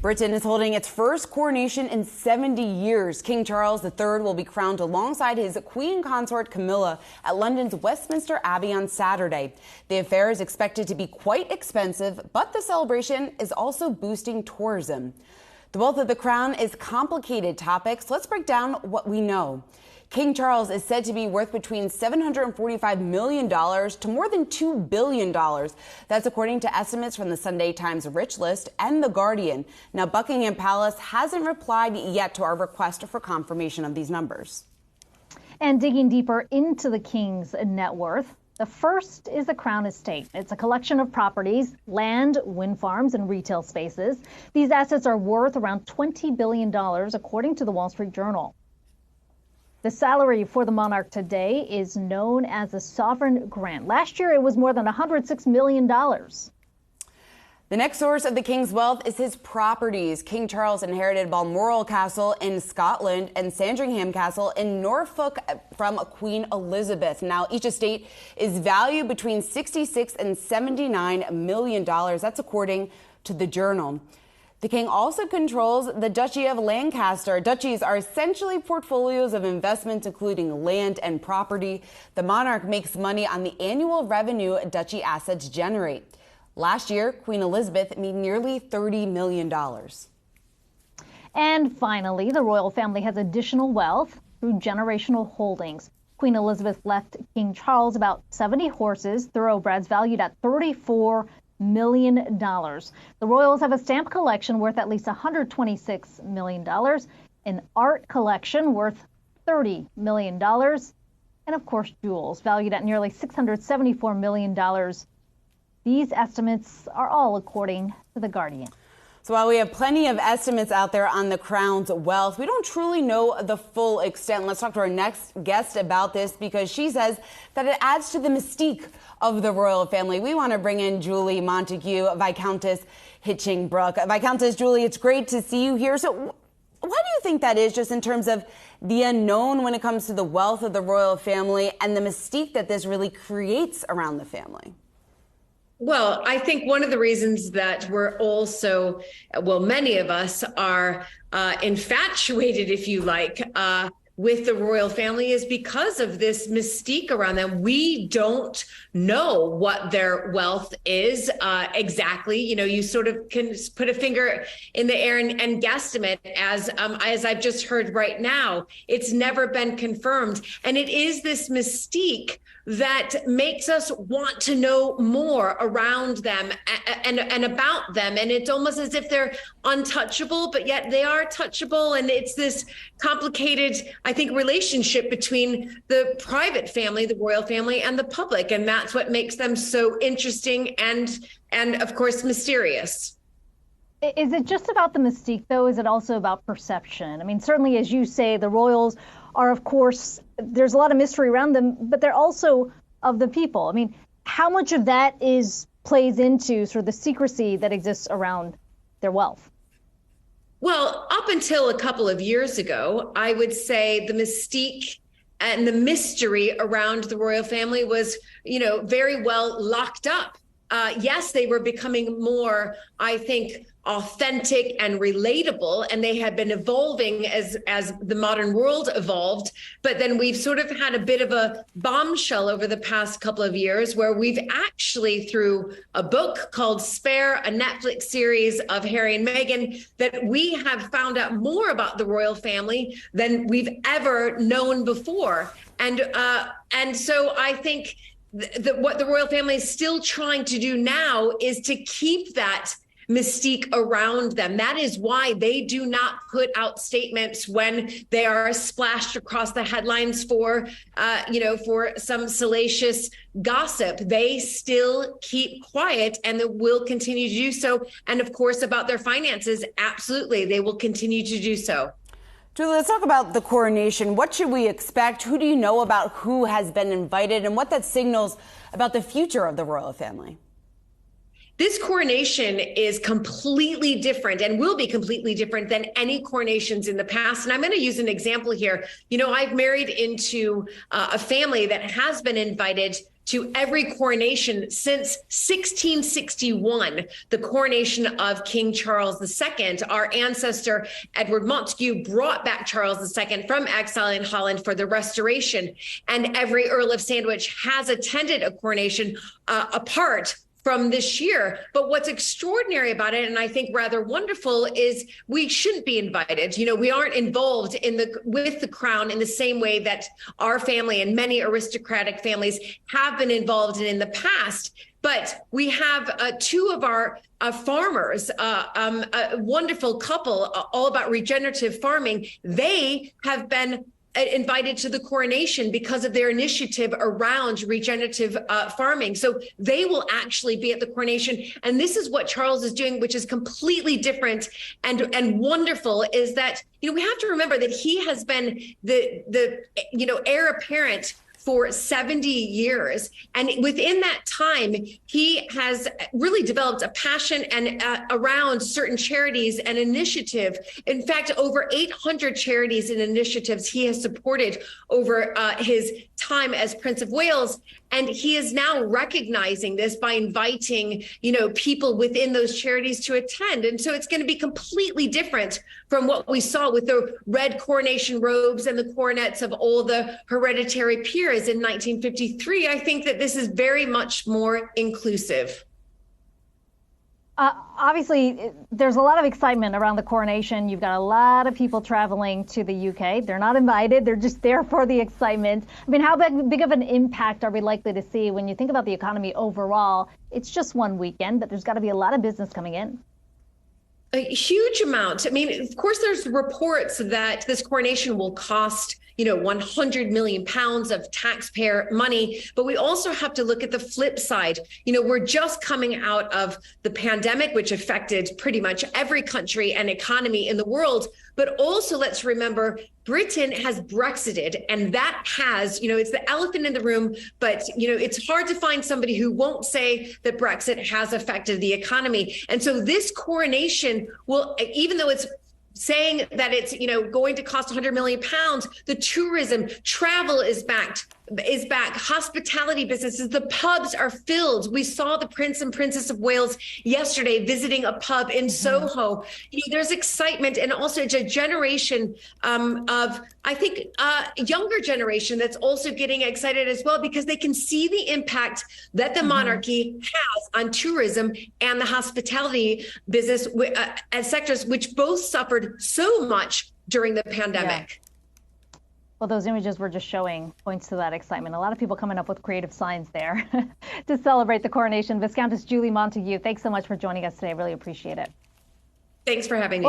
Britain is holding its first coronation in 70 years. King Charles III will be crowned alongside his Queen consort Camilla at London's Westminster Abbey on Saturday. The affair is expected to be quite expensive, but the celebration is also boosting tourism. The wealth of the crown is complicated topics. Let's break down what we know. King Charles is said to be worth between $745 million to more than $2 billion. That's according to estimates from the Sunday Times Rich List and The Guardian. Now, Buckingham Palace hasn't replied yet to our request for confirmation of these numbers. And digging deeper into the king's net worth, the first is the Crown Estate. It's a collection of properties, land, wind farms, and retail spaces. These assets are worth around $20 billion, according to the Wall Street Journal. The salary for the monarch today is known as a sovereign grant. Last year, it was more than $106 million. The next source of the king's wealth is his properties. King Charles inherited Balmoral Castle in Scotland and Sandringham Castle in Norfolk from Queen Elizabeth. Now, each estate is valued between $66 and $79 million. That's according to the Journal. The king also controls the Duchy of Lancaster. Duchies are essentially portfolios of investments, including land and property. The monarch makes money on the annual revenue duchy assets generate. Last year, Queen Elizabeth made nearly $30 million. And finally, the royal family has additional wealth through generational holdings. Queen Elizabeth left King Charles about 70 horses, thoroughbreds valued at $34 million. The royals have a stamp collection worth at least $126 million, an art collection worth $30 million, and of course jewels valued at nearly $674 million. These estimates are all according to The Guardian. So while we have plenty of estimates out there on the crown's wealth, we don't truly know the full extent. Let's talk to our next guest about this because she says that it adds to the mystique of the royal family. We want to bring in Julie Montagu, Viscountess Hinchingbrooke. Viscountess Julie, it's great to see you here. So why do you think that is, just in terms of the unknown when it comes to the wealth of the royal family and the mystique that this really creates around the family? Well, I think one of the reasons that we're also, well, many of us are infatuated, if you like, with the royal family is because of this mystique around them. We don't know what their wealth is exactly. You know, you sort of can put a finger in the air and guesstimate, as I've just heard right now. It's never been confirmed. And it is this mystique that makes us want to know more around them and about them. And it's almost as if they're untouchable, but yet they are touchable. And it's this complicated, I think, relationship between the private family, the royal family, and the public. And that's what makes them so interesting and of course, mysterious. Is it just about the mystique, though? Is it also about perception? I mean, certainly, as you say, the royals are, of course, there's a lot of mystery around them, but they're also of the people. I mean, how much of that plays into sort of the secrecy that exists around their wealth? Well, up until a couple of years ago, I would say the mystique and the mystery around the royal family was, very well locked up. Yes, they were becoming more, I think, authentic and relatable, and they had been evolving as the modern world evolved. But then we've sort of had a bit of a bombshell over the past couple of years where we've actually, through a book called Spare, a Netflix series of Harry and Meghan, that we have found out more about the royal family than we've ever known before. And so I think what the royal family is still trying to do now is to keep that mystique around them. That is why they do not put out statements when they are splashed across the headlines for some salacious gossip. They still keep quiet, and they will continue to do so. And of course, about their finances, absolutely, they will continue to do so. Julie, let's talk about the coronation. What should we expect? Who do you know about who has been invited, and what that signals about the future of the royal family? This coronation is completely different and will be completely different than any coronations in the past. And I'm going to use an example here. I've married into a family that has been invited to every coronation since 1661, the coronation of King Charles II. Our ancestor, Edward Montagu, brought back Charles II from exile in Holland for the Restoration. And every Earl of Sandwich has attended a coronation apart from this year. But what's extraordinary about it, and I think rather wonderful, is we shouldn't be invited. We aren't involved with the crown in the same way that our family and many aristocratic families have been involved in the past. But we have two of our farmers, a wonderful couple, all about regenerative farming. They have been invited to the coronation because of their initiative around regenerative farming. So they will actually be at the coronation. And this is what Charles is doing, which is completely different and wonderful, is that, we have to remember that he has been the heir apparent for 70 years. And within that time, he has really developed a passion and around certain charities and initiative. In fact, over 800 charities and initiatives he has supported over his time as Prince of Wales. And he is now recognizing this by inviting, people within those charities to attend. And so it's going to be completely different from what we saw with the red coronation robes and the coronets of all the hereditary peers in 1953. I think that this is very much more inclusive. Obviously, there's a lot of excitement around the coronation. You've got a lot of people traveling to the UK. They're not invited. They're just there for the excitement. I mean, how big of an impact are we likely to see when you think about the economy overall? It's just one weekend, but there's got to be a lot of business coming in. A huge amount. I mean, of course, there's reports that this coronation will cost 100 million pounds of taxpayer money. But we also have to look at the flip side. We're just coming out of the pandemic, which affected pretty much every country and economy in the world. But also, let's remember, Britain has Brexited, and that has, it's the elephant in the room, but, it's hard to find somebody who won't say that Brexit has affected the economy. And so this coronation will, even though it's saying that it's, going to cost 100 million pounds, the tourism, travel is back. Hospitality businesses, the pubs are filled. We saw the Prince and Princess of Wales yesterday visiting a pub in Soho. There's excitement, and also it's a generation of, I think, younger generation that's also getting excited as well, because they can see the impact that the monarchy has on tourism and the hospitality business as sectors, which both suffered so much during the pandemic. Yeah. Well, those images we're just showing points to that excitement. A lot of people coming up with creative signs there to celebrate the coronation. Viscountess Julie Montagu, thanks so much for joining us today. Really appreciate it. Thanks for having me.